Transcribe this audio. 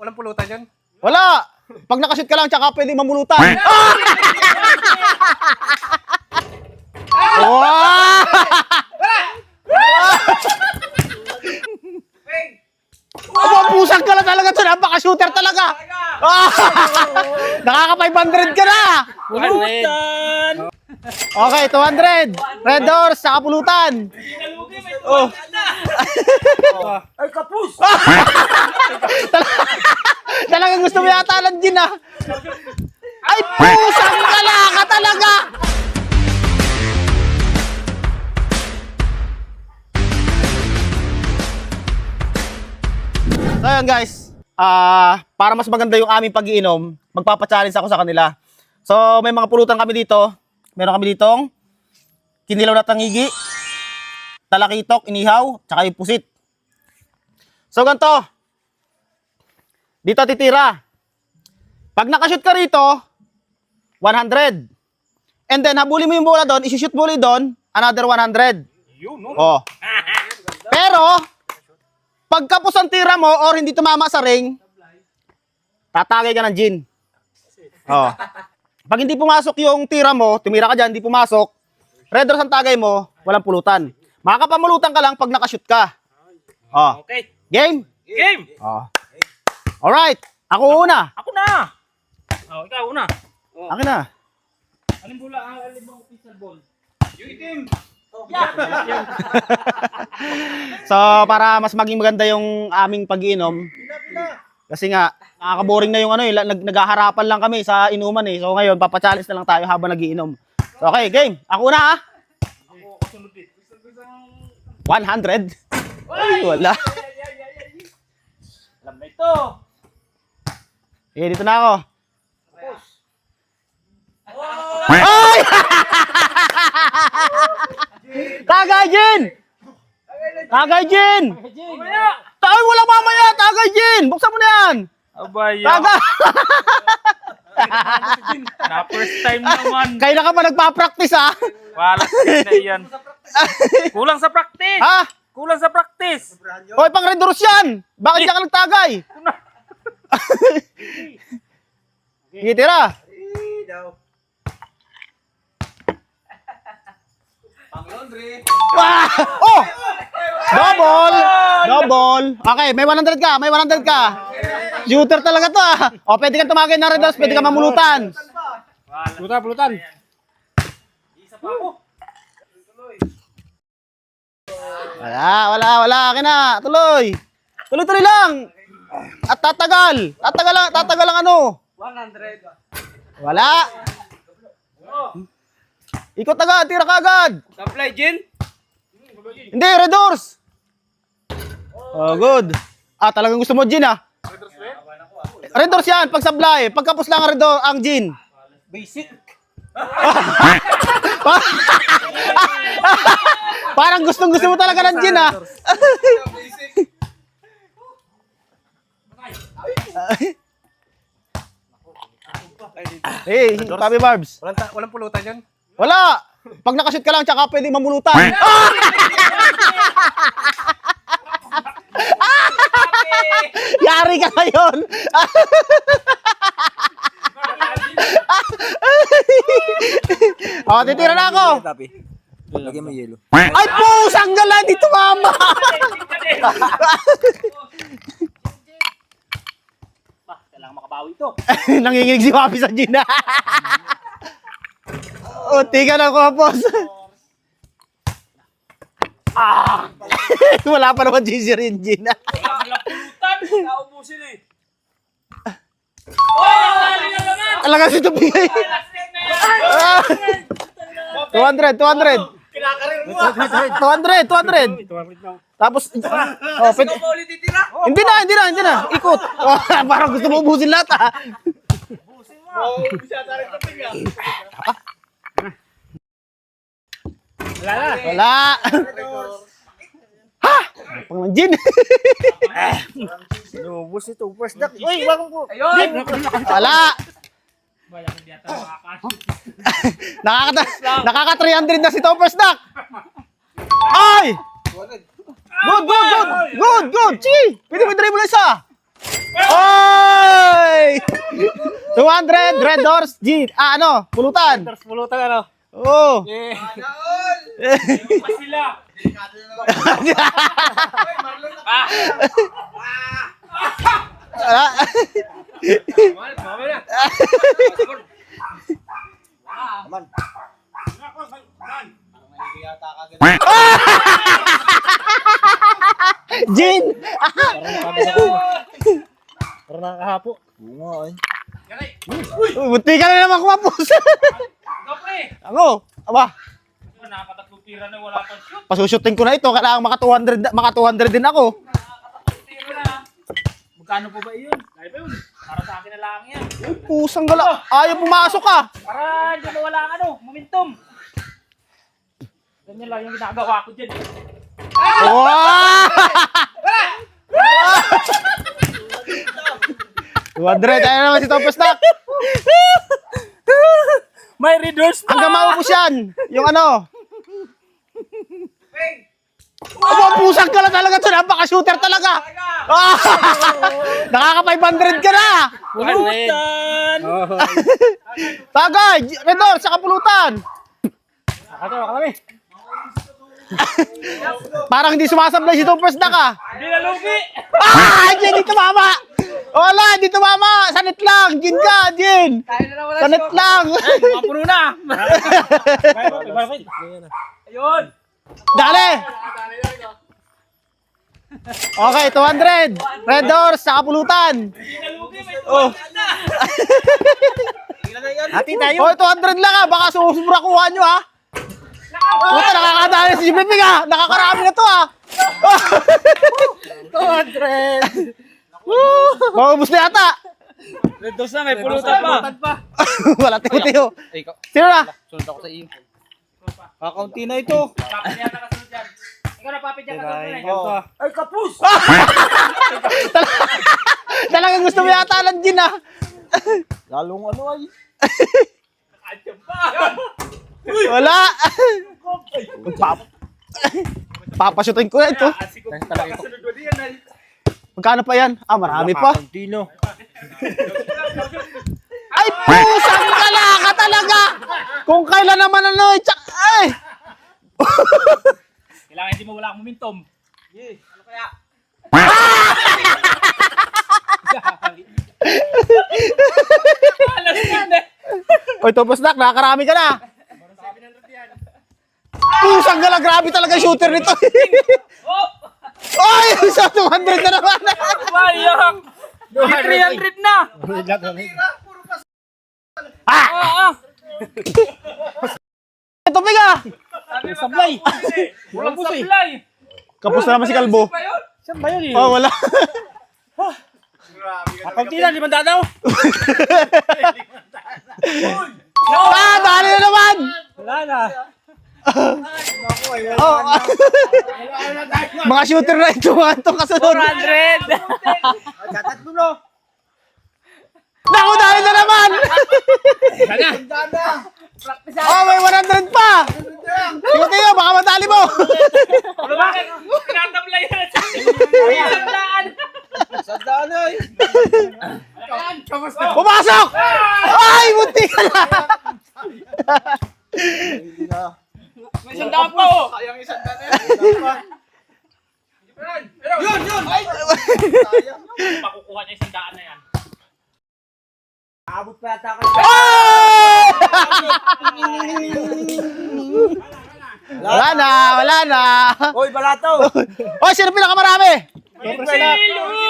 Walang pulutan yun? Wala! Pag nakashoot ka lang, tsaka pwede mamulutan. Wow! Pusang ka lang talaga ito. Napaka-shooter talaga. Nakaka-500 ka na. Pulutan! Okay, 200. Red doors, saka pulutan. Oh. Ay, kapus! Talagang gusto mo yata ng gin, ah. Ay, pusang ka talaga. So yun guys, para mas maganda yung aming pag-iinom, magpapa-challenge ako sa kanila. So may mga pulutan kami dito. Meron kami ditong kinilaw na tangigi, talakitok, inihaw, tsaka yung pusit. So ganito, dito titira. Pag nakashoot ka rito, 100. And then habulin mo yung bola doon, isi-shoot mo ulit doon, another 100. Oh. Pero, pagkapos ang tira mo or hindi tumama sa ring, tatagay ka ng gin. Oh. Pag hindi pumasok yung tira mo, tumira ka dyan, hindi pumasok, red doors ang tagay mo, walang pulutan. Makakapamulutan ka lang pag nakashoot ka. Oh. Okay. Game? Game! Oh. Alright. Ako una. Ako na! Oh, ikaw una. Akin na. Alin bola ang alin mo pistol ball? Yung itim! So, para mas maging maganda yung aming pag-iinom, kasi nga, nakaka-boring na yung ano, naghaharapan lang kami sa inuman eh. So ngayon, papachallenge na lang tayo habang nagiinom. So, okay, game. Ako na, ha? Ako sunod din. 100? Ay, wala. Alam na ito! Okay, dito na ako. Ay! Tagay, Jin! Tagay, Jin! Ay, walang mamaya! Tagay, Jin! Buksan mo na yan! Abaya. Tagay! Na first time naman. Kailan ka pa nagpa-practice, ha? Wala na yan. Kulang sa practice. Ha? Kulang sa practice. Hoy, pang red doors yan! Bakit ka nagtagay? Sige, tira! Wah! Oh! Double! Double! Okay, may 100 ka, may 100 ka. Shooter talaga to, ah. O, pwede kang tumagay ng red doors, pwede kang mamulutan. Pulutan. Wala. Akin na. Tuloy. Tuloy lang. At tatagal. Tatagal lang ano. 100. Wala. Ikot agad, tira ka agad. Supply gin? Hindi, red doors. Oh, good. Talagang gusto mo gin, ah. Red doors yan, pag supply. Pagkapos lang ang red door, ang gin. Basic. Parang gustong-gusto mo talaga ng gin, ah. Hey, Papi Barbs. Walang pulutan yun? Wala! Pag nakashoot ka lang, tsaka pwede mamulutan. Yari ka ngayon! O, titira na ako! Lagyan mo yelo. Ay, pusang gala! Hindi tumama! Kailangan makabawi ito. Nanginginig si Papi sa Gina. O, tika na ko, boss. Wala pa naman GC rin, Gina. Walang pulutan. Naubusin eh. Oh! Talaga si Tupigay. 200. Kinakarin mo. 200. Tapos, oh, pwede. Ulit titira? Hindi na. Ikot. Oh, parang gusto mo ubusin lahat, ah. Siya tarik taping ah. Wala. Ha? Pang ng gin. Inubos ito. First duck. Uy, wag ko. Ayun! Wala. Bayan hindi ata makakashoot. Nakaka 300 na si Toppers Duck. Ay! Good. Chi! Pwede mo i-dribble isa. Oh! 200 Red Doors G. Ano? Pulutan. Terus pulutan ano? Oo. Pa sila. Ah. Jin! Parang nakakahapo. Bunga ay. Buti ka na naman kumapos. Go, pre. Ako, aba, Nakakatatlong tira na wala pang shoot. pasushooting ko na ito. Kailangan maka 200 din ako. Nakakatatlong tira na. Magkano po ba yun? Kaya ba yun? Para sa akin na lang yan. Pusang gala. Ayaw pumasok ka. Para hindi mawala ang momentum. Ganyan lang yung ginagawa ko dyan. Wow! 200. Ayan naman si Topos Nak. May reduce Hanggang maubos yan. Yung ano. Aba, pusang ka na talaga ito. Napaka-shooter talaga. Ah! Nakaka-500 ka na. Pulutan! Tagay, Redor, sa kapulutan. Nakatawa ka kami. Parang hindi sumasablay si Topos Nak ah. Hindi na lugi! Ah! Jin, dito mama. Wala, dito mama. Sanit lang. Jin ka, Jin. Sanit lang. Mapuno na! Ayun! Dali. Okay, 200. Red Doors sa kapulutan. Hindi na lugi! May Oh. Hati tayo. Oh, 200 lang ah. Baka sumusubra kuha nyo ah. Puta, nakakadali si Jimmy ah. Nakakarami na to ah. 200. Maubos na yata. Red Doors na, may pulutan pa! Wala tiyo-tiyo. Ikaw. Sino na? Sunod ako sa iyo. Kakaunti na ito. Papit yan na kasunod yan. Ikaw na papit yan kasunod yan. Oo. Ay, kapus! Talagang gusto mo yata ng Jin ah. Lalong ano ay. Andiyan pa! Wala. Papasutin ko na ito. Kasunod mo diyan ay. Magkano pa yan? Ah, marami pa. Kakaunti no. Ay, pusang kalaka talaga! Kung kailan naman ano, ay! Kailangan hindi mo wala ang momentum. Ano kaya? Alas yan eh! Oy, Topos Nak, nakakarami ka na. Pusang gala, grabe talaga yung shooter nito. Oh! Ay, sa 200 na naman. Bayang! 300 na! Ah! Ito, Piga! Sablay! Walang sablay! Kapos na naman si Kalbo. Saan ba yun? Oh, wala. Kakaunti na, 500 daw. Ah, dali na naman! Wala na. Oh. Mga shooter na ito, mga ito kasunod. 400! Tatlo no. Naku, dali na naman! Oh, may 100 pa! Tiyo, baka madali mo! Ano bakit? Tinatablay na sa sandaan! Sandaan ay. Pumasok! Ay, munti ka na! May sandaan pa oh! Yun! Ay! Pakukuha niya yung sandaan na yan. Abot pa yata ka. Ay! Wala na, wala na. Hoy, balato. Oh, sino pinakamarami? Silog!